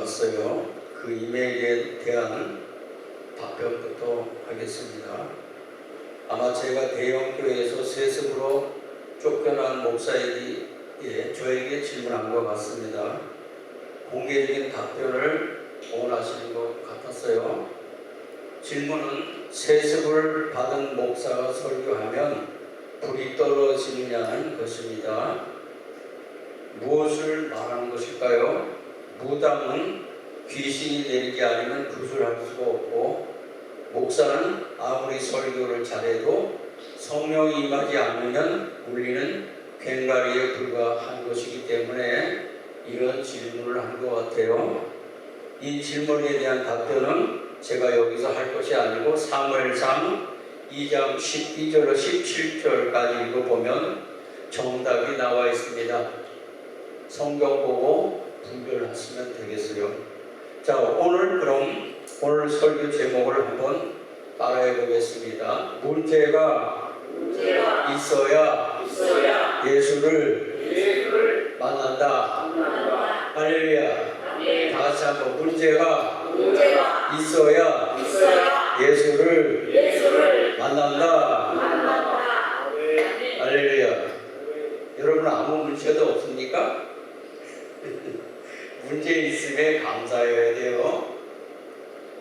왔어요. 그 이메일에 대한 답변부터 하겠습니다. 아마 제가 대형교회에서 세습으로 쫓겨난 목사에게 저에게 질문한 것 같습니다. 공개적인 답변을 원하시는 것 같았어요. 질문은 세습을 받은 목사가 설교하면 불이 떨어지느냐는 것입니다. 무엇을 말하는 것일까요? 무당은 귀신이 내리지 않으면 구술할 수가 없고, 목사는 아무리 설교를 잘해도 성령이 임하지 않으면 울리는 괭가리에 불과한 것이기 때문에 이런 질문을 한 것 같아요. 이 질문에 대한 답변은 제가 여기서 할 것이 아니고 사무엘상 2장 12절로 17절까지 읽어보면 정답이 나와 있습니다. 성경 보고 분별하시면 되겠어요. 자, 오늘 설교 제목을 한번 따라해 보겠습니다. 문제가 있어야 예수를 만난다. 할렐루야. 다 같이 한번 문제가 있어야 예수를 만난다. 할렐루야. 여러분 아무 문제도 없습니까? 문제 있음에 감사해야 돼요.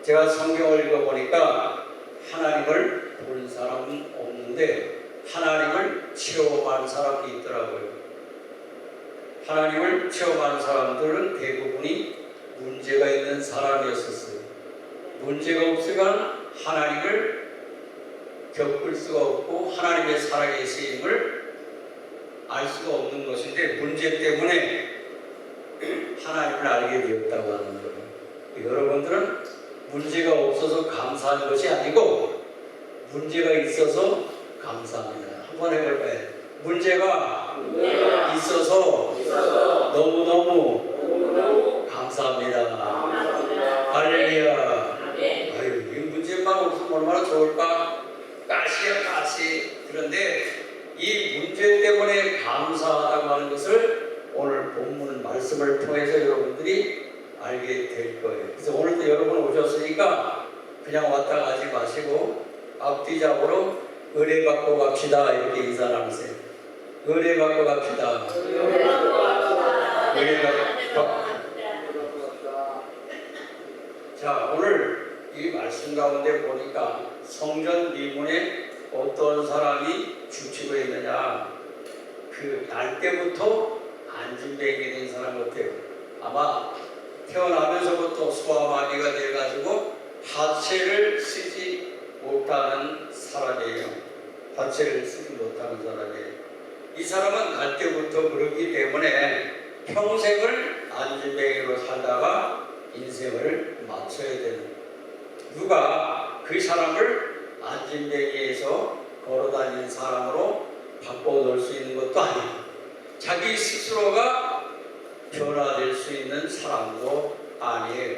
제가 성경을 읽어보니까 하나님을 본 사람은 없는데 하나님을 체험한 사람이 있더라고요. 하나님을 체험한 사람들은 대부분이 문제가 있는 사람이었었어요. 문제가 없으면 하나님을 겪을 수가 없고 하나님의 살아계심을 알 수가 없는 것인데 문제 때문에 하나님을 알게 되었다고 하는 거예요. 여러분들은 문제가 없어서 감사하는 것이 아니고 문제가 있어서 감사합니다. 한번 해볼까요? 문제가 있어서 너무너무 감사합니다. 할렐루야. 아유, 이 문제만 없으면 얼마나 좋을까? 가시야 가시. 그런데 이 문제 때문에 감사하다고 하는 것을 오늘 본문 말씀을 통해서 여러분들이 알게 될 거예요. 그래서 오늘도 여러분 오셨으니까 그냥 왔다 가지 마시고 앞뒤잡으로 은혜 받고 갑시다. 이렇게 인사 나누세요. 은혜 받고 갑시다. 은혜 받고. 자, 오늘 이 말씀 가운데 보니까 성전 미문에 어떤 사람이 죽치고 있느냐. 그 날 때부터 안진뱅이 된 사람 같아요. 아마 태어나면서부터 소아마비가 돼가지고 하체를 쓰지 못하는 사람이에요. 하체를 쓰지 못하는 사람이에요. 이 사람은 날 때부터 그렇기 때문에 평생을 안진뱅이로 살다가 인생을 마쳐야 되는, 누가 그 사람을 안진뱅이에서 걸어다니는 사람으로 바꿔놓을 수 있는 것도 아니고 자기 스스로가 변화될 수 있는 사람도 아니에요.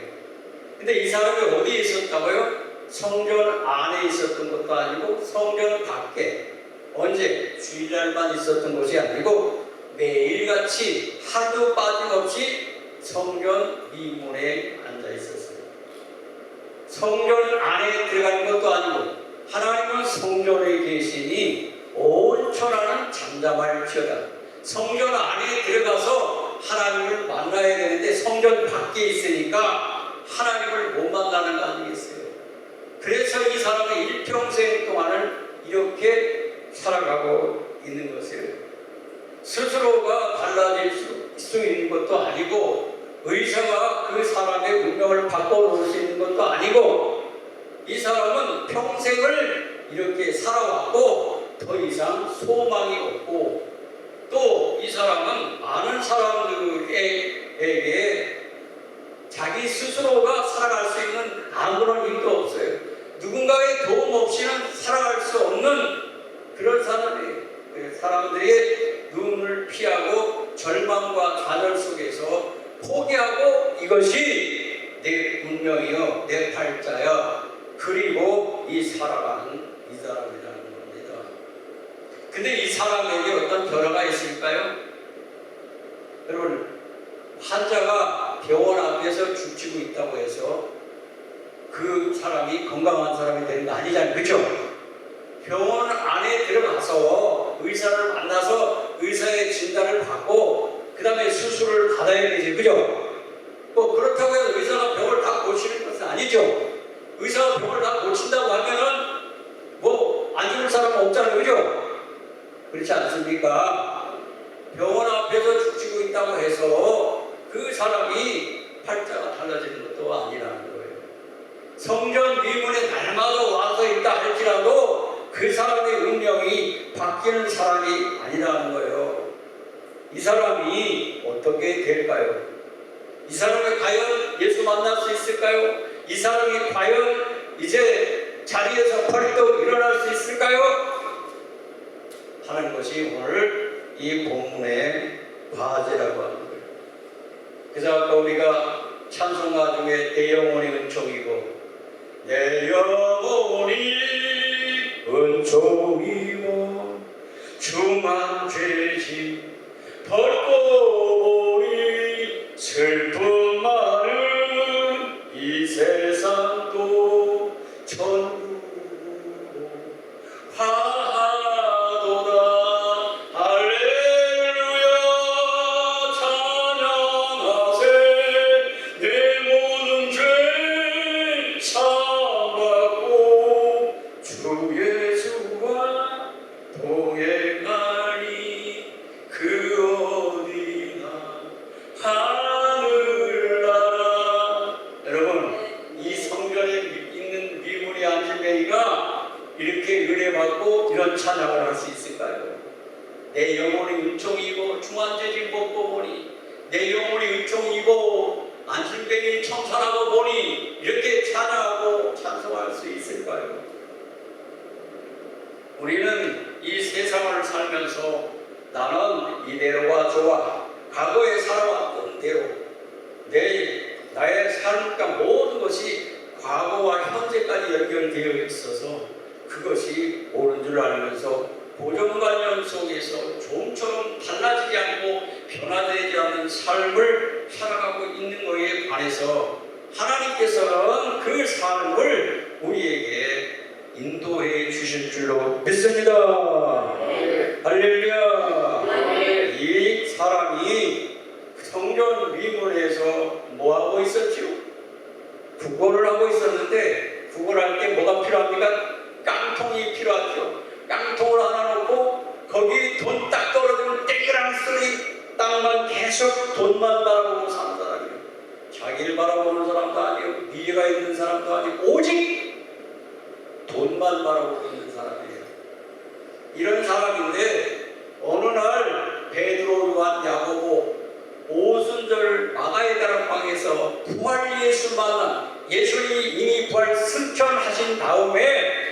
근데 이 사람이 어디에 있었다고요? 성전 안에 있었던 것도 아니고 성전 밖에, 언제? 주일날만 있었던 것이 아니고 매일같이 하루 빠짐없이 성전 미문에 앉아 있었어요. 성전 안에 들어가는 것도 아니고 하나님은 성전에 계시니 온 천하는 잠잠할지어다. 성전 안에 들어가서 하나님을 만나야 되는데 성전 밖에 있으니까 하나님을 못 만나는 거 아니겠어요? 그래서 이 사람은 일평생 동안을 이렇게 살아가고 있는 것이에요. 스스로가 달라질 수 있는 것도 아니고 의사가 그 사람의 운명을 바꿔놓을 수 있는 것도 아니고 이 사람은 평생을 이렇게 살아왔고 더 이상 소망이 없고, 또 이 사람은 많은 사람들에게 자기 스스로가 살아갈 수 있는 아무런 힘도 없어요. 누군가의 도움 없이는 살아갈 수 없는 그런 사람이에요. 사람들의 눈을 피하고 절망과 좌절 속에서 포기하고 이것이 내 운명이요, 내 팔자야, 그리고 이 살아가는 이 사람이라는 겁니다. 근데 이 사람에게 어떤 변화가 있을까요? 여러분, 환자가 병원 앞에 앞에서 죽치고 있다고 해서 그 사람이 건강한 사람이 되는 거 아니잖아요. 그렇죠? 병원 안에 들어가서 의사를 만나서 의사의 진단을 받고 그 다음에 수술을 받아야 되지. 그죠? 뭐 그렇다고 해서 의사가 병을 다 고치는 것은 아니죠. 의사가 병을 다 고친다고 하면은 뭐 안 죽을 사람은 없잖아요. 그죠? 그렇지 않습니까? 병원 앞에서 죽치고 있다고 해서 그 사람이 팔자가 달라지는 것도 아니라는 거예요. 성전 미문에 날마다 와서 있다 할지라도 그 사람의 운명이 바뀌는 사람이 아니라는 거예요. 이 사람이 어떻게 될까요? 이 사람이 과연 예수 만날 수 있을까요? 이 사람이 과연 이제 자리에서 벌떡 일어날 수 있을까요? 하는 것이 오늘 이 본문의 과제라고 하는 거예요. 그래서 아까 우리가 찬송가 중에 내 영혼이 은총이고 내 영혼이 은총이고 중한 죄짐 벗고 보니 슬픔 많은 이 세상도 천국으로 화하도다. 할렐루야 찬양하세. 내 모든 죄 사함받고 주 예수와 동행하니 그 어디나 하늘나라. 여러분, 이 성전에 있는 미문이 안진뱅이가 이렇게 은혜받고 이런 찬양을 할 수 있을까요? 내 영혼이 은총이고 중환죄짐 벗고 보니 내 영혼이 은총이고 안진뱅이 청산하고 보니 이렇게 찬양하고 찬송할 수 있을까요? 우리는 이 세상을 살면서 나는 이대로가 좋아, 과거에 살아왔던 대로 나의 삶과 모든 것이 과거와 현재까지 연결되어 있어서 그것이 옳은 줄 알면서 고정관념 속에서 좀처럼 달라지지 않고 변화되지 않는 삶을 살아가고 있는 것에 관해서 하나님께서는 그 삶을 우리에게 인도해 주실 줄로 믿습니다. 할렐루야. 이 사람이 성전 미문에서 뭐하고 있었죠? 구걸을 하고 있었는데 구걸할 때 뭐가 필요합니까? 깡통이 필요하죠. 깡통을 하나 놓고 거기 돈 딱 떨어지면 떼그랑 쓰리 땅만 계속 돈만 바라보고 사는 사람이에요. 자기를 바라보는 사람도 아니고 미래가 있는 사람도 아니고 오직 돈만 바라보고 있는 사람이에요. 이런 사람인데 어느 날 베드로, 요한, 야고보, 오순절 마가의 다락방에서 부활 예수 만난, 예수님이 이미 부활 승천하신 다음에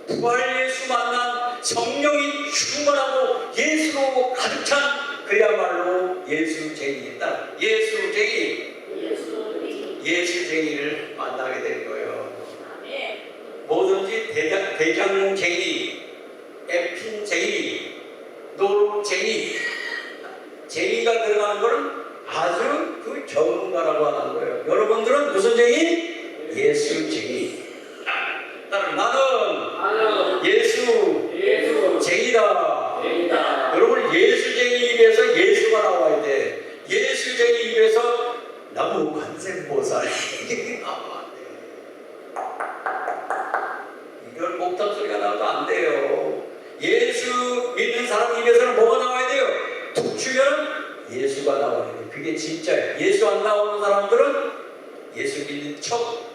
부활 예수 만난 성령이 충만하고 예수로 가득 찬 그야말로 예수쟁이다. 예수쟁이를 만나게 된 거예요. 뭐든지 대장쟁이, 에핀쟁이, 노름쟁이, 쟁이가 들어가는 것은 아주 그 전문가라고 하는 거예요. 여러분들은 무슨 쟁이? 예수쟁이. 나는 예수쟁이다. 여러분, 예수쟁이 입에서 예수가 나와야 돼. 예수쟁이 입에서 나무 관세음보살 이게 나와야 돼. 이걸 목탄 소리가 나와도 안 돼요. 예수 믿는 사람 입에서는 뭐가 나와야 돼요? 툭 치면 예수가 나와야 돼. 그게 진짜예요. 예수 안 나오는 사람들은 예수 믿는 척,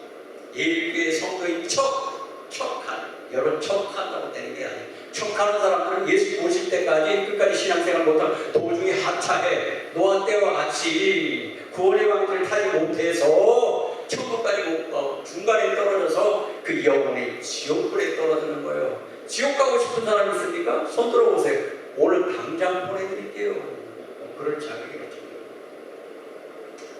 예일교회 성도인 여러분 척한다고 되는 게 아니에요. 척하는 사람들은 예수 보실 때까지 끝까지 신앙생활 못하면 도중에 하차해. 노아 때와 같이 구원의 왕들을 타지 못해서 천국까지 못 가고 중간에 떨어져서 그 영혼이 지옥불에 떨어지는 거예요. 지옥 가고 싶은 사람 있습니까? 손 들어보세요. 오늘 당장 보내드릴게요. 그럴 자격이 없죠.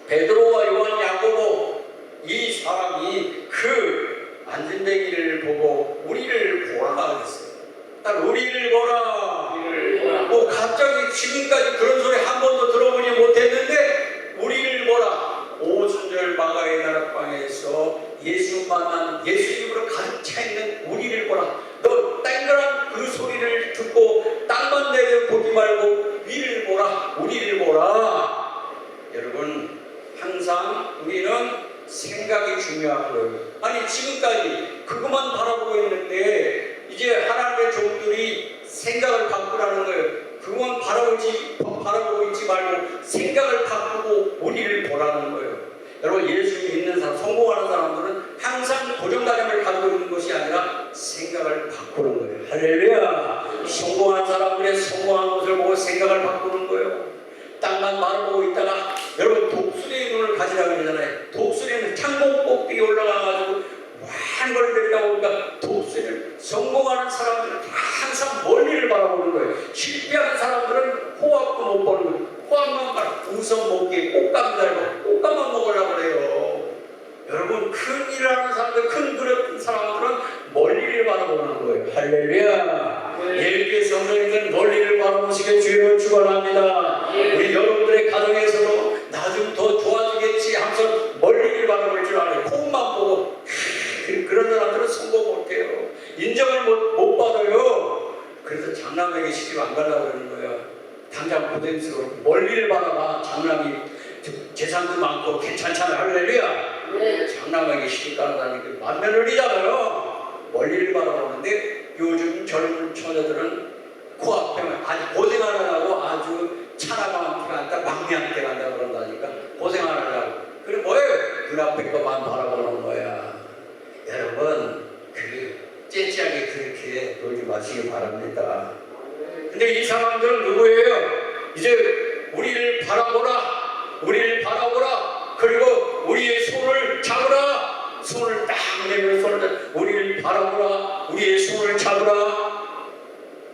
베드로와 요한, 야고보, 이 사람이 그 안진뱅이를 보고 우리를 보라 그랬어요. 딱 우리를 보라. 뭐 갑자기 지금까지 그런 소리 한 번도 들어보지 못했는데 우리를 보라. 만난 예수님으로 가득 차 있는 우리를 보라. 너 땡그란 그 소리를 듣고 땅만 내려보지 말고 위를 보라, 우리를 보라. 여러분, 항상 우리는 생각이 중요한 거예요. 아니 지금까지 그것만 바라보고 있는데 이제 하나님의 종들이 생각을 바꾸라는 거예요. 그것만 바라보고 있지 말고 생각을 바꾸고 우리를 보라는 거예요. 여러분, 예수 믿는 사람, 성공하는 사람들은 항상 고정관념을 가지고 있는 것이 아니라 생각을 바꾸는 거예요. 할렐루야. 성공한 사람들의 성공한 것을 보고 생각을 바꾸는 거예요. 땅만 바라보고 있다가, 여러분 독수리의 눈을 가지라고 그러잖아요. 독수리는 창공 꼭대기 올라가가지고 많은 내리다 보니까 독수리를, 성공하는 사람들은 항상 멀리를 바라보는 거예요. 실패하는 사람들은 호박도 못 보는 거예요. 호박만 봐라. 우선 먹기에 꽃감 달고 꽃감만 먹으려고 그래요. 여러분, 큰 일을 하는 사람들, 큰 그릇 사람들은 멀리를 바라보는 거예요. 할렐루야. 예비의 성도님들 멀리를 바라보시게 주여 축원합니다. 우리 여러분들의 가정에서도 나중 더 좋아지겠지 하면서 멀리를 바라볼 줄 알아요. 콩만 보고 그런 사람들은 성공 못해요. 인정을 못 받아요. 그래서 장남에게 시집 안 가려고 그러는 거예요. 당장 고생스러워. 멀리를 바라봐. 장남이 재산도 많고 괜찮잖아요. 할렐루야. 장남에게 시집 가려다니까 만면을이잖아요. 멀리를 바라보는데 요즘 젊은 처녀들은 코앞에만 아주 고생 안 하려고 아주 차나방한테 간다, 막내한테 간다 그런다니까. 고생 안 하려고. 그래 뭐예요? 눈앞에 것만 바라보는 거야. 여러분, 째째하게 그렇게 놀지 마시기 바랍니다. 근데 이 사람들은 누구예요? 이제 우리를 바라보라. 우리를 바라보라. 그리고 우리의 손을 잡으라. 손을 딱 내밀어 손을 우리를 바라보라. 우리의 손을 잡으라.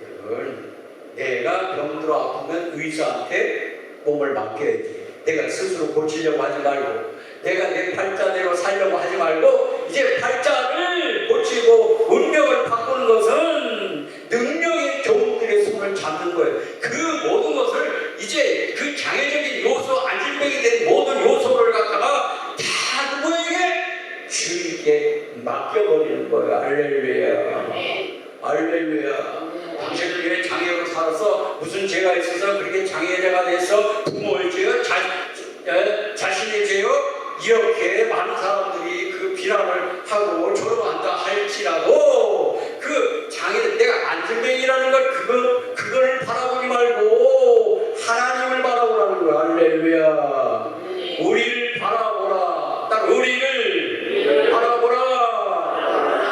여러분, 내가 병들어 아프면 의사한테 몸을 맡겨야지. 내가 스스로 고치려고 하지 말고, 내가 내 팔자대로 살려고 하지 말고, 이제 팔자를 고치고 운명을 바꾸는 것은 능력의 종들의 손을 잡는 거예요. 그 모든 것을 이제 그 장애적인 요소, 안질병이 된 모든 요소를 갖다가 다 누구에게? 주님께 맡겨버리는 거예요. 할렐루야. 할렐루야. 당신을 위해 장애로 살아서 무슨 죄가 있어서 그렇게 장애자가 돼서 부모의 죄요, 자신의 죄요, 이렇게 많은 사람들이 그 비난을 하고 조롱한다 할지라도 그 장애를, 내가 안질병이라는 걸 그걸 바라보지 말고 하나님을 바라보라는 거야. 할렐루야. 우리를 바라보라. 딱 우리를 바라보라.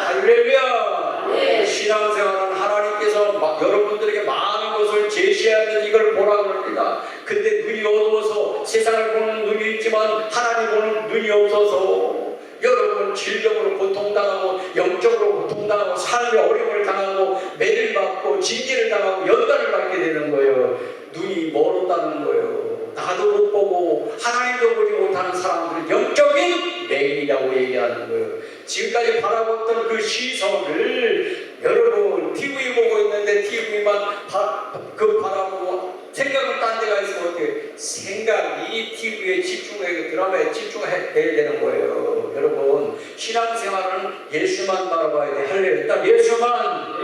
할렐루야. 신앙생활은 하나님께서 여러분들에게 많은 것을 제시하는 이걸 보라 그럽니다. 근데 눈이 어두워서 세상을 보는 눈이 있지만 하나님 보는 눈이 없어서 여러분 질병으로 고통당하고 영적으로 고통당하고 삶의 어려움을 당하고 매를 받고 징계를 당하고 연단을 받게 되는 거예요. 눈이 멀었다는 거예요. 나도 못 보고 하나님도 보지 못하는 사람들은 영적인 매인이라고 얘기하는 거예요. 지금까지 바라봤던 그 시선을 여러분 TV 보고 있는데 TV만 바라보고 생각은 딴 데가 있으면 어떻게 생각이 TV에 집중해야, 드라마에 집중해야 되는 거예요. 여러분, 신앙생활은 예수만 바라봐야 돼. 할렐루야. 일단 예수만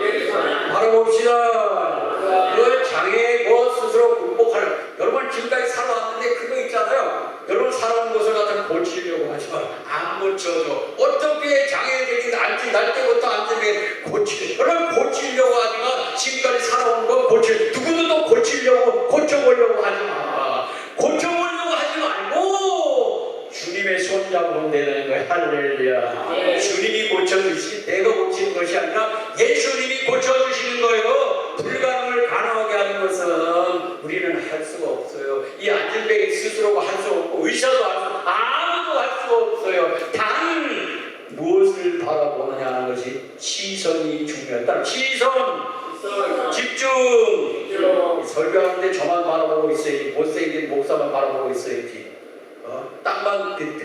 바라봅시다. 그 장애 스스로 극복하는. 여러분 지금까지 살아왔는데 그거 있잖아요. 여러분 살아온 것을 갖다 고치려고 하지 마. 안 고쳐져. 어떻게 장애적인 날 때부터 안전에 여러분 고치려고 하지만 지금까지 살아온 거 누구도 고쳐보려고 하지 마. 고쳐보려고 하지 말고 주님의 손 잡으면 되는 거야. 할렐루야. 주님이 고쳐주시기, 내가 고치는 것이 아니라 예수님이 고쳐주시는 거예요. 불가능을 가능하게 하는 것은 우리는 할 수가 없어요. 이 안진뱅이 스스로가 할 수 없고 의사도 아무도 할 수가 없어요. 단 무엇을 바라보느냐 하는 것이 시선이 중요하다. 시선, 집중. 설교하는데 저만 바라보고 있어야지. 못생긴 목사만 바라보고 있어야지.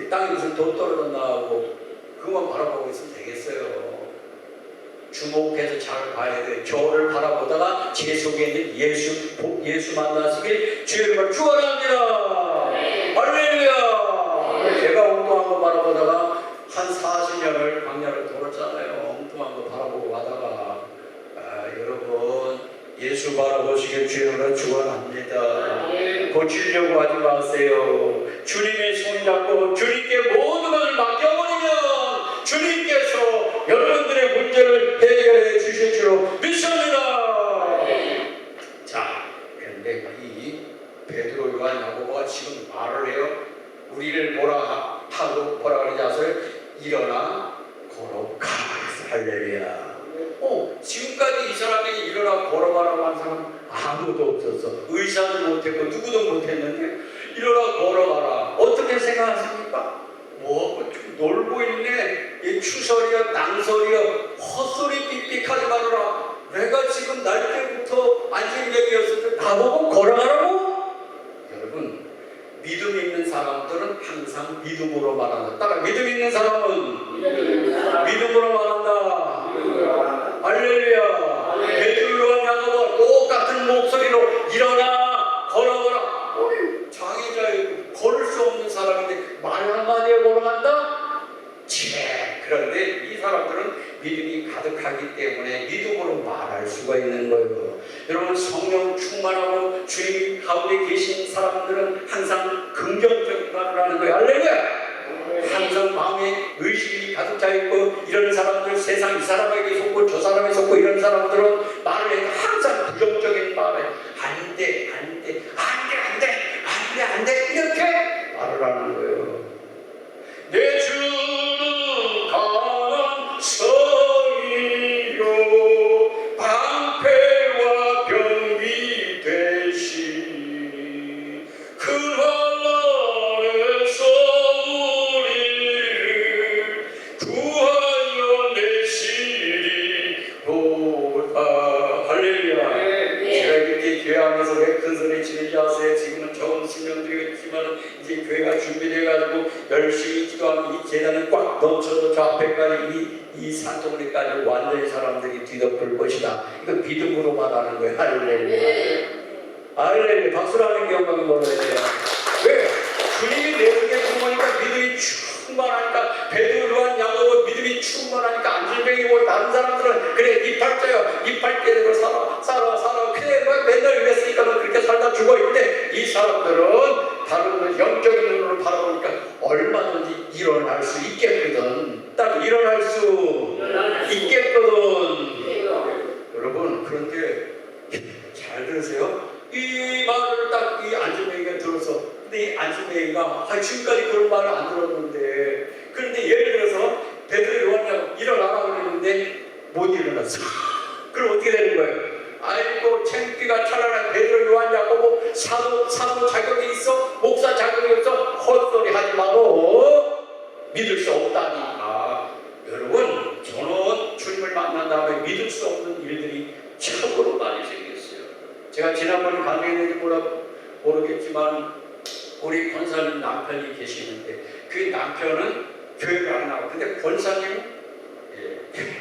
땅에 무슨 돈 떨어졌나 하고 그것만 바라보고 있으면 되겠어요. 주목해서 잘 봐야 돼. 저를 바라보다가 제 속에 있는 예수 만나시길 주님을 축원합니다. 할렐루야. 제가 엉뚱한 거 바라보다가 한 40년을 광야를 돌았잖아요. 엉뚱한 거 바라보고 가다가 여러분 예수 바라보시길 주여로 축원합니다. 고치려고 하지 마세요. 주님의 손잡고 주님께 모든 것을 맡겨버리면 주님께서 여러분들의 문제를 해결해 주실 줄로 믿습니다. 자, 그런데 이 베드로, 요한, 야고보가 지금 말을 해요. 우리를 뭐라 그러지 아세요? 일어나 걸어가. 할렐루야. 지금까지 이 사람이 일어나 걸어가라고 한 사람 아무도 없었어. 의사도 못했고 누구도 못했는데 일어나 걸어가라. 어떻게 생각하십니까? 좀 놀고 있네. 이 추설이여 낭설이여 헛소리 삑삑하지 말아라. 내가 지금 날 때부터 안진뱅이였을 때 나보고 걸어가라고? 여러분, 믿음 있는 사람들은 항상 믿음으로 말한다. 따라 믿음 있는 사람은 믿음으로 말한다. 할렐루야. 베드로와 야고보가 똑같은 목소리로 일어나 걸어가라. 장애자의 걸을 수 없는 사람인데 말 한마디에 걸어간다? 그런데 이 사람들은 믿음이 가득하기 때문에 믿음으로 말할 수가 있는 거예요. 여러분, 성령 충만하고 주님 가운데 계신 사람들은 항상 긍정적인 말을 하는 거예요. 할렐루야. 항상 마음에 의식이 가득 차 있고 이런 사람들, 세상 이 사람에게 속고 저 사람에 속고 이런 사람들은 말을 해도 항상 부정적인 말을 안돼 이렇게 말을 하는 거예요. 내 주는 강한 성이요 방패와 병기 되시니 큰 환난에서 우리를 구하여 내시리로다. 할렐루야. 제가 이렇게 교회 안에서 왜 큰 소리 치는지 아세요? 지금은 처음 설명드리겠지만 이제 교회가 준비돼가지고 열심히 기도하면 이 계단은 꽉 넘쳐서 저 앞에까지 이 산동네까지 완전히 사람들이 뒤덮을 것이다. 이거 믿음으로 말하는 거예요. 할렐루야. 할렐루야. 박수라는 영광을 몰라야 돼요. 왜? 주님이 내 속에 부모니까 믿음이 충만하니까 베드로, 요한, 야고보 믿음이 충만하니까 안진뱅이 뭐 다른 사람들은 그래 이팔자요 이팔대로 살아 그래 뭐 맨날 이랬으니까 뭐 그렇게 살다 죽어있는데 이 사람들은 다른 영적인 눈으로 바라보니까 얼마든지 일어날 수 있겠거든. 딱 일어날 수 있겠거든. 여러분, 그런데 잘 들으세요. 이 말을 딱 이 안진뱅이가 들어서, 근데 이 안진뱅이가 지금까지 그런 말을 안 들었는데, 그런데 예를 들어서 베드로, 요한 일어나라 그러는데 못 일어났어. 그럼 어떻게 되는 거예요? 아이고 창피가 차라리 베드로, 요한, 야고보 사도 자격이 있어? 목사 자격이 없어? 헛소리 하지 마고 믿을 수 없다니까. 여러분, 저는 주님을 만난 다음에 믿을 수 없는 일들이 참으로 많이 생겼어요. 제가 지난번에 강의했는지 모르겠지만 우리 권사님 남편이 계시는데 그 남편은 교회를 안 나오고, 근데 권사님은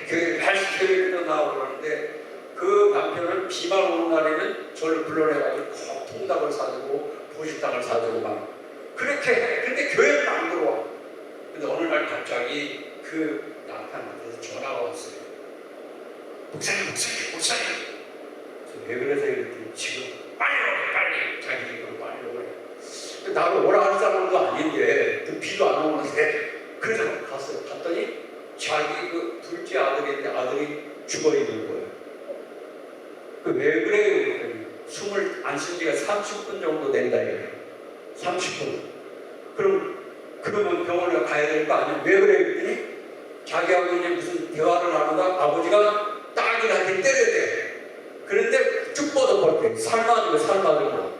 교회를 나오고 그러는데 그 남편은 비만 오는 날에는 저를 불러내가지고 꼭 통닭을 사주고 보식닭을 사주고 막 그렇게 해. 근데 교회는 안 들어와. 근데 어느 날 갑자기 그 남편한테서 전화가 왔어요. 목사님 왜 그러세요? 그랬더니 지금 빨리 자기 이거 빨리 오래. 나를 오라 할 사람도 아닌데 비도 안 오는데 그래서 갔어요. 갔더니 자기 그 둘째 아들인데 아들이 죽어 있는 거예요. 왜 그래요? 숨을 안 쉰 지가 30분 정도 된다 이래요. 30분. 그러면 병원에 가야 될 거 아니에요? 왜 그래요? 그랬더니 자기하고 이제 무슨 대화를 나누다 아버지가 딸들한테 때렸대. 그런데 쭉 뻗어버렸대. 삶아들고.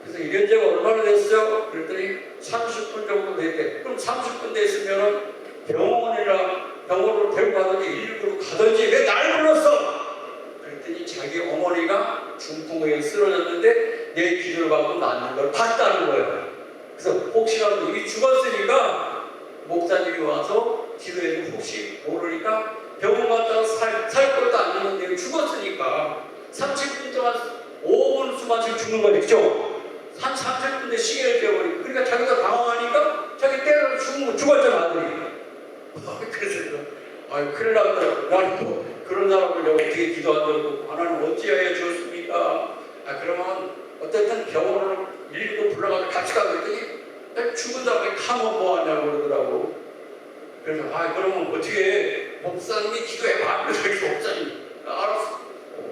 그래서 이런 지가 얼마나 됐어요? 그랬더니 30분 정도 됐대. 그럼 30분 됐으면은 병원으로 데리고 가든지 119로 가든지 왜 날 불렀어? 그랬더니 자기 어머니가 중풍에 쓰러졌는데 내 기도를 받고 낫는 걸 봤다는 거예요. 그래서 혹시라도 이미 죽었으니까 목사님이 와서 기도해주고 혹시 모르니까 병원 갔다가 살 것도 안 되는데 죽었으니까 30분 동안 5분 수만씩 죽는 거겠죠? 한 30분대 시계를 떼어버리고, 그러니까 자기가 당황하니까 자기 때려서 죽었잖아 아들이. 그래서 큰일 났더라고. 나는 뭐 그런 사람을 내가 어떻게 기도한다고 하나님 어찌하여 주었습니까? 그러면 어쨌든 병원을 119 불러가지고 같이 가고 있더니 죽은 다음에 가면 뭐하냐고 그러더라고. 그래서 그러면 어떻게 목사님이 기도해봐. 그래서 목사님 알았어.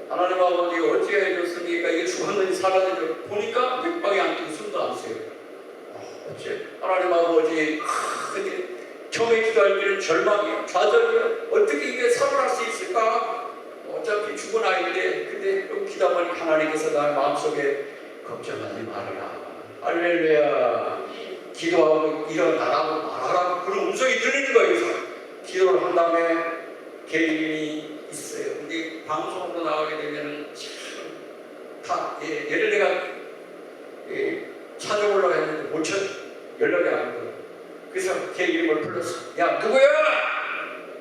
하나님 아버지가 어찌해 줬습니까? 이게 죽었는지 살았는지 보니까 맥박이 안 뜨고 숨도 안 쉬어요. 어째 하나님 아버지 처음에 기도할 때는 절망이에요. 좌절이에요. 어떻게 이게 살아날 수 있을까? 어차피 죽은 아이인데 근데 좀 기도하니 하나님께서 나의 마음속에 걱정하지 말아라. 할렐루야. 기도하고 일어나라고 말하라고 그런 음성이 들리는 거예요. 그래서 기도를 한 다음에 개인이 있어요. 근데 방송으로 나가게 되면은 다 얘를 내가 찾아보려고 했는데 못 찾아. 연락이 안 오고. 그래서 걔 이름을 불렀어. 야 누구야?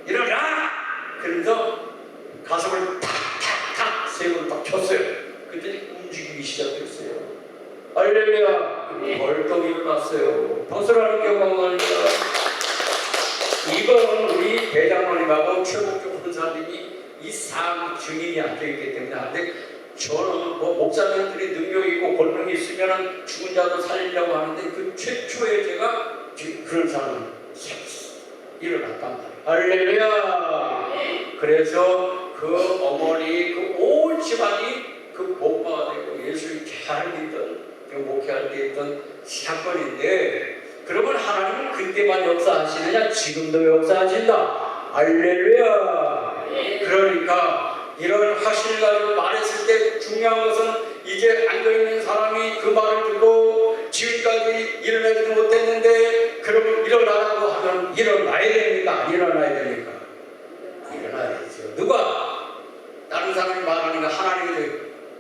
일어나! 그러면서 가슴을 탁탁탁 세 번 딱 쳤어요. 그랬더니 움직이기 시작했어요. 할렐루야. 벌떡 일어났어요. 벗어나는 경험입니다. 이거는 우리 대장로님하고 최국종 권사님이 이 사람 증인이 앉아있기 때문에 안 돼. 저는 뭐 목사님들이 능력이 있고 권능이 있으면 죽은 자도 살리려고 하는데 그 최초에 제가 지금 그런 사람은 일어났단 말이에요. 할렐루야. 그래서 그 어머니 그 온 집안이 그 복마가 되고 예수를 잘 믿던 목회할 때 있던 사건인데 그러면 하나님은 그때만 역사하시느냐? 지금도 역사하신다. 할렐루야. 그러니까 이런 화신을 가지고 말했을 때 중요한 것은 이제 앉아있는 사람이 그 말을 듣고 지금까지 일어나지도 못했는데 그러면 일어나라고 하면 일어나야 됩니까? 안 일어나야 됩니까? 일어나야죠. 누가? 다른 사람이 말하니까 하나님이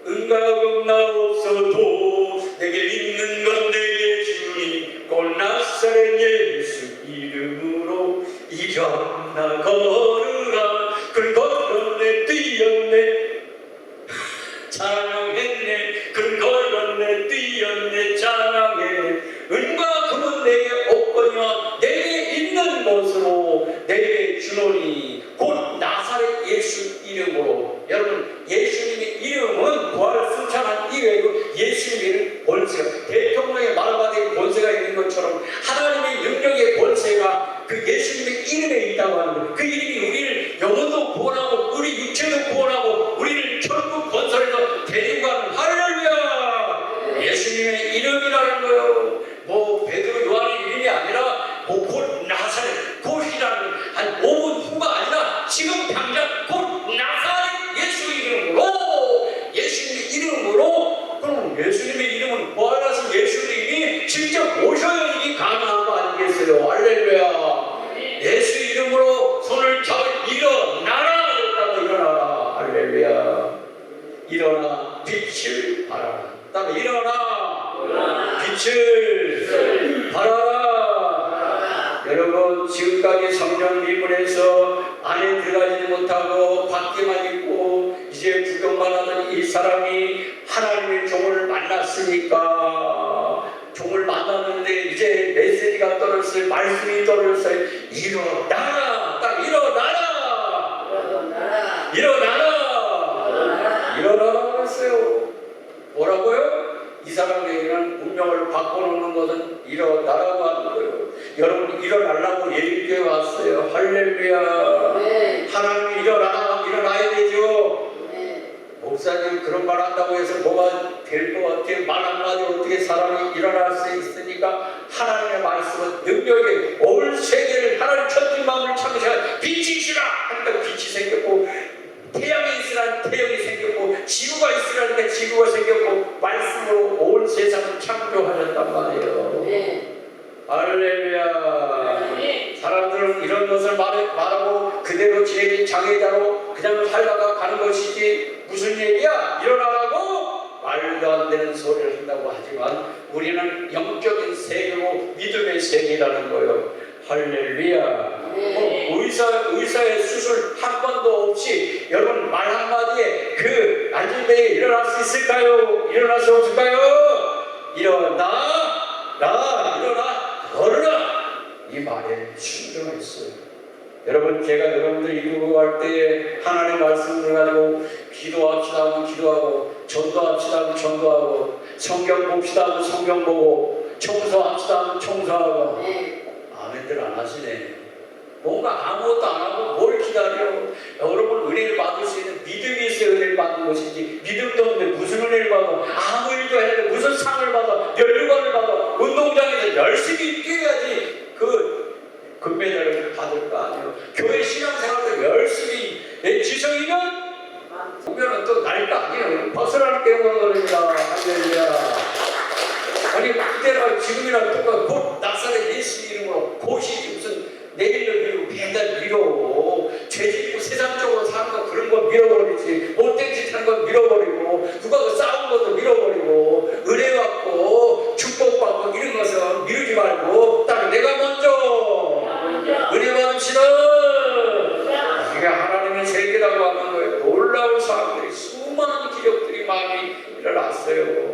응가없나없어도 내게 있는 건 내게 주니 곧 나사렛 예수 이름으로 일어나 걸으라. 그런 걸었네 뛰었네 찬양했네. 그런 걸었네 뛰었네 찬양해. 은과 금은 내게 없거니와 내게 있는 것으로 내게 주노니 곧 나사렛 예수 이름으로. 여러분 예수님의 이름은 부활 승천한 이외에도 예수님의 권세가 대통령의 말바닥에 권세가 있는 것처럼 하나님의 능력의 권세가 그 예수님의 이름에 있다고 하는 거예요. 그 이름이 우리를 영혼도 구원하고 우리 육체도 구원하고 우리를 천국 건설에서 데리고 가는 할렐루야. 예수님의 이름이라는 거예요. 뭐 베드로 요한의 이름이 아니라 곧 나사렛 곧이라는 한 5분 후가 아니라 지금 당장 곧 나사렛 예수 이름으로. 예수님의 이름으로. 그럼 예수님의 이름은 부활하신 예수님이 직접 오셔야 이게 가능한 거 아니겠어요? 할렐루야. 예수 이름으로 손을 잡아 일어나라. 일어나라. 할렐루야. 일어나 빛을 발하라. 다음에 일어나 빛을 발하라. 여러분 지금까지 성령 미문에서 안에 들어가지 못하고 밖에만 있고 이제 구경만 하던 이 사람이 하나님의 종을 만났으니까 종을 만났는데 이제 메시지가 떨어졌어요. 말씀이 떨어졌어요. 일어나라. 딱 일어나라. 일어나라. 일어나라 그랬어요. 뭐라고요? 이 사람에게는 운명을 바꿔놓는 것은 일어나라고 하는 거예요. 여러분 일어나려고 예비교회 왔어요. 할렐루야. 네. 하나님이 일어나야 되죠. 네. 목사님 그런 말 한다고 해서 뭐가 될 것 같아요. 말 한마디 어떻게 사람이 일어날 수 있으니까 하나님의 말씀은 능력에 올 세계를 하나님 천지만물을 창조하여 빛이시라 하니까 빛이 생겼고 태양이 있으라는 태양이 생겼고 지구가 있으라니까 지구가 생겼고 말씀으로 온 세상을 창조하셨단 말이에요. 네. 할렐루야. 네. 사람들은 이런 것을 말하고 그대로 지내기 장애자로 그냥 살다가 가는 것이지 무슨 얘기야? 일어나라고 말도 안 되는 소리를 한다고 하지만 우리는 영적인 세계고 믿음의 세계라는 거예요. 할렐루야. 네. 의사의 수술 한 번도 없이 여러분 말 한마디에 그 앉은 데에 일어날 수 있을까요? 일어날 수 없을까요? 일어나 일어나 걸으라. 이 말에 순종했어요. 여러분, 제가 여러분들 이루고 갈 때 하나님의 말씀을 가지고 기도합시다 하면 기도하고, 전도합시다 하면 전도하고, 성경 봅시다 하면 성경 보고, 청소합시다 하면 청소하고. 아멘들 안 하시네. 뭔가 아무것도 안 하고 뭘 기다려. 여러분, 은혜를 받을 수 있는 믿음이 있어야 은혜를 받는 것이지, 믿음도 없는데 무슨 은혜를 받아. 아무 일도 해도 무슨 상을 받아, 연료관을 받아. 운동장에서 열심히 뛰어야지 금메달을 받을 거 아니에요. 교회 신앙생활도 열심히 내 지성이면 보면은 또 날 거 아니에요. 벗어날 게 없는 겁니다. 할렐루야. 아니, 그때나 지금이나 똑같고, 곧 나사렛 예수 이름으로 곧이 무슨 내일로 미루고 맨날 미뤄. 죄짓고 세상적으로 사는 거 그런 거 밀어버리지. 못된 짓 하는 거 밀어버리고, 누가 그 싸운 것도 밀어버리고, 은혜 받고 축복받고 이런 것은 미루지 말고, 딱 내가 먼저 은혜 받읍시다. 이게 하나님의 세계라고 하는 거예요. 놀라운 사람들이, 수많은 기적들이 많이 일어났어요.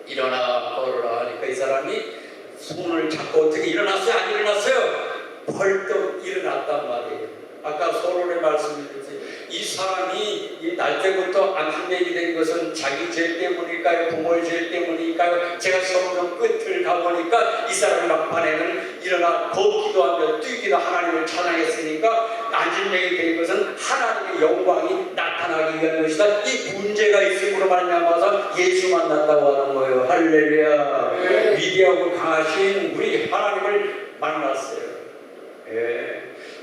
일어나 걸어라 하니까 이 사람이 손을 잡고, 어떻게 일어났어요? 안 일어났어요? 벌떡 일어났단 말이에요. 아까 서론의 말씀드렸지, 이 사람이 이 날때부터 안순례이 된 것은 자기 죄 때문일까요? 부모의 죄 때문일까요? 제가 서론 끝을 가보니까 이 사람이 막판에는 일어나 걷기도 뛰기도 하나님을 찬양했으니까 안순례이 된 것은 하나님의 영광이 나타나기 위한 것이다. 이 문제가 있음으로 말미암아서 예수 만났다고 하는 거예요. 할렐루야. 위대하고 강하신 우리 하나님을 만났어요.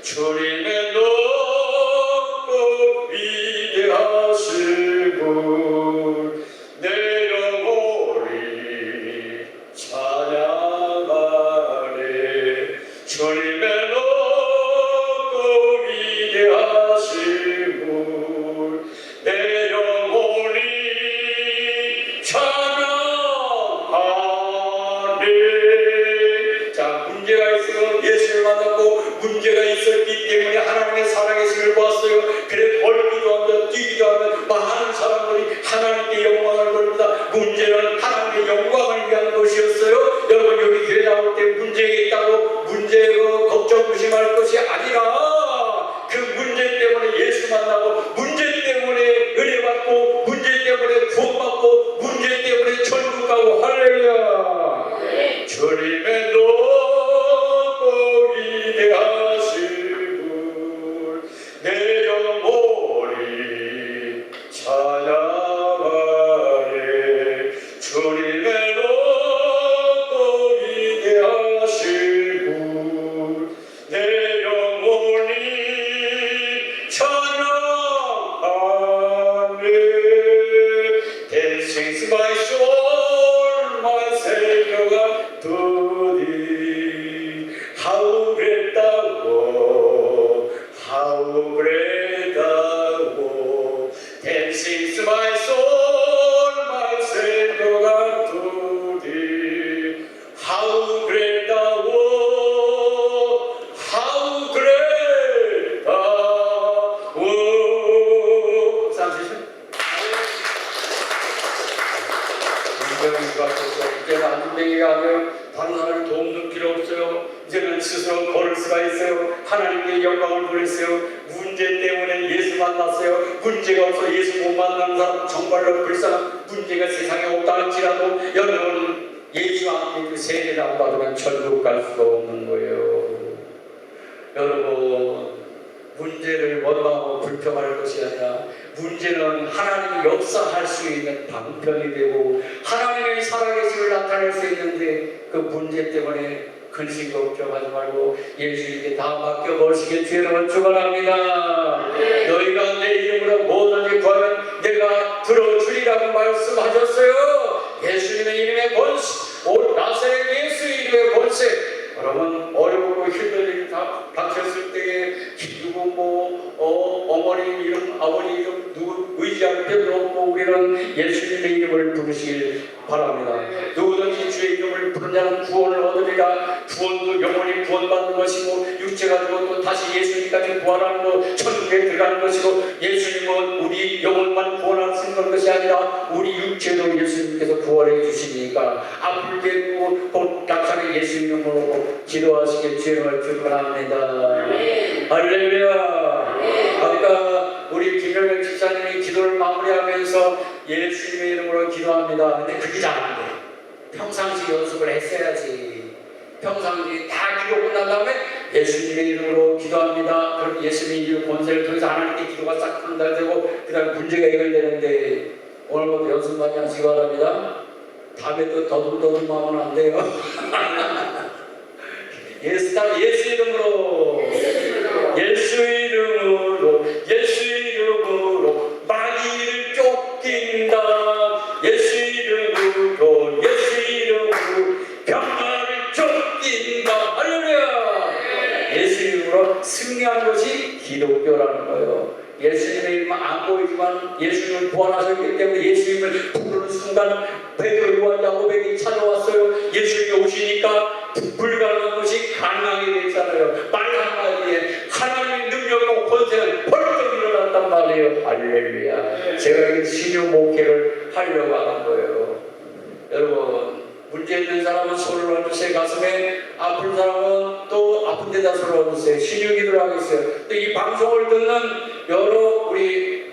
주님의 높고 위대하신 분, 내 영혼이 찬양하네. 주님의 높고 위대하신 분, 내 영혼이 찬양하네. 자, 문제가 있으면 예수를 만났고, 문제가 있었기 때문에 하나님의 살아계심을 보았어요. 그래 벌기도 하며 뛰기도 하며 많은 사람들이 하나님께 영광을 돌립니다. 문제는 하나님의 영광을 위한 것이었어요. 여러분, 여기 교회 나올 때 문제가 있다고 문제고 걱정 무심할 것이 아니라, 그 문제 때문에 예수 만나고, 문제 때문에 은혜 받고, 문제 때문에 구원받고, 문제 때문에 천국 가고. 할렐루야. 주님의 높고 위대하신 분, 내 영혼이 찬양하네. 주님의 높고 위대하신 분, 내 영혼이 찬양하네. Then sings my soul, my Savior to thee. How great thou art, how great thou art. Then sings my soul, my Savior to thee. How great thou art, how great thou art. 삼시죠? 이제는 안순례가 하면 다른 사람이 도움도 필요 없어요. 이제는 스스로 걸을 수가 있어요. 하나님께 영광을 돌렸어요. 문제 때문에 예수 만났어요. 문제가 없어 예수 못 만나는 사람 정말로 불쌍한, 문제가 세상에 없다 할지라도 여러분 예수 안 믿고 세례를 받으면 천국 갈 수가 없는 거예요. 여러분, 문제를 원망하고 불평할 것이 아니라, 문제는 하나님이 역사할 수 있는 방편이 되고 하나님의 살아계심을 나타낼 수 있는데, 그 문제 때문에 근심 걱정하지 말고 예수님께 다 맡겨보시길 주여로 축원합니다. 너희가 내 이름으로 뭐든지 구하면 내가 들어주리라고 말씀하셨어요. 예수님의 이름의 권세, 오 나사렛 예수 이름의 권세. 여러분, 어렵고 힘든 일이 닥쳤을 때에 누구 어머니 이름, 아버지 이름 누구 의지할 필요 없고 우리는 예수님의 이름을 부르시길 바랍니다. 누구든지 주의 이름을 부른 자는 구원을 얻으리라. 구원도 영원히 구원받는 것이고, 육체가 죽어도 다시 예수님까지 부활하는 것, 천국에 들어가는 것이고, 예수님은 우리 영혼만 구원하시는 것이 것이 아니라 우리 육체도 예수님께서 구원해 주시니까 아플 때 곧 낙산의 예수 이름으로 기도하시길 주님을 축원합니다. 할렐루야. 아까 우리 김영명 집사님이 기도를 마무리하면서 예수님의 이름으로 기도합니다. 근데 그게 잘 안 돼. 평상시 연습을 했어야지. 평상시 다 기도 끝난 다음에 예수님의 이름으로 기도합니다. 그럼 예수님의 이름 권세를 통해서 하나님께 기도가 싹 전달되고 그 다음 문제가 해결되는데 오늘부터 연습 많이 하시기 바랍니다. 다음에 또 더듬더듬하면 안 돼요. 예수 이름으로 예수 이름으로 예수 이름으로 마귀를 쫓긴다. 예수 이름으로 예수 이름으로 병마를 쫓긴다. 할렐루야. 예수 이름으로 승리한 것이 기독교라는 거예요. 예수님의 이름은 안 보이지만 예수님을 부활하셨기 때문에 예수님을 부르는 순간 베드로, 요한, 야고보에게 찾아왔어요. 예수님이 오시니까 불가능한 것이 가능하게 됐잖아요. 말 한마디에 하나님의 능력과 권세가 벌떡 일어났단 말이에요. 할렐루야. 제가 이렇게 신유 목회를 하려고 하는 거예요. 여러분, 문제 있는 사람은 손을 얹으세요. 가슴에 아픈 사람은 또 아픈 데다 손을 얹으세요. 신유 기도를 하겠어요. 또 이 방송을 듣는 여러 우리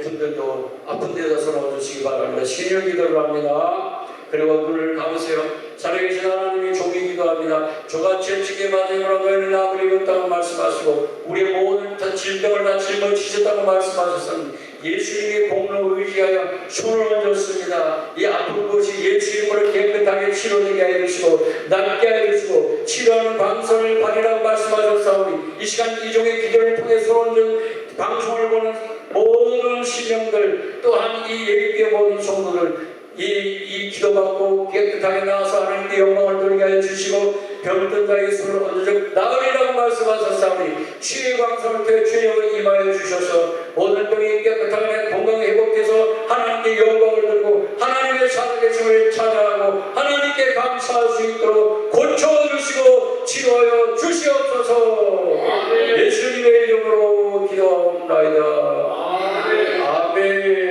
분들도 아픈 데다 손을 얹으시기 바랍니다. 신유 기도를 합니다. 그리고 눈을 감으세요. 살아계신 하나님이 종이 기도합니다. 저가 죄책에 맞음으로 너희는 아무리 입었다고 말씀하시고 우리의 모든 질병을 다 짊어지셨다고 말씀하셨습니다. 예수님의 공로 의지하여 손을 얹었습니다. 이 아픈 곳이 예수 이름으로 깨끗하게 치료되게 하여 주시고 낫게 하여 주시고 치료하는 방송을 받으라고 말씀하셨사오니 이 시간 이종의 기도를 통해 손을 얹은 방송을 보는 모든 신령들 또한 이 예비교 모든 성도들 이 기도받고 깨끗하게 나와서 하나님께 영광을 돌리게 하여 주시고 병든 자에게 손을 얹어 나으리라고 말씀하셨사오니 치유의 광선을 통해 주님을 임하여 주셔서 모든 병이 깨끗하게 건강히 회복돼서 하나님께 영광을 들고 하나님의 살아계심을 찬양하고 하나님께 감사할 수 있도록 고쳐주시고 치료하여 주시옵소서. 예수님의 이름으로 기도하옵나이다. 아멘.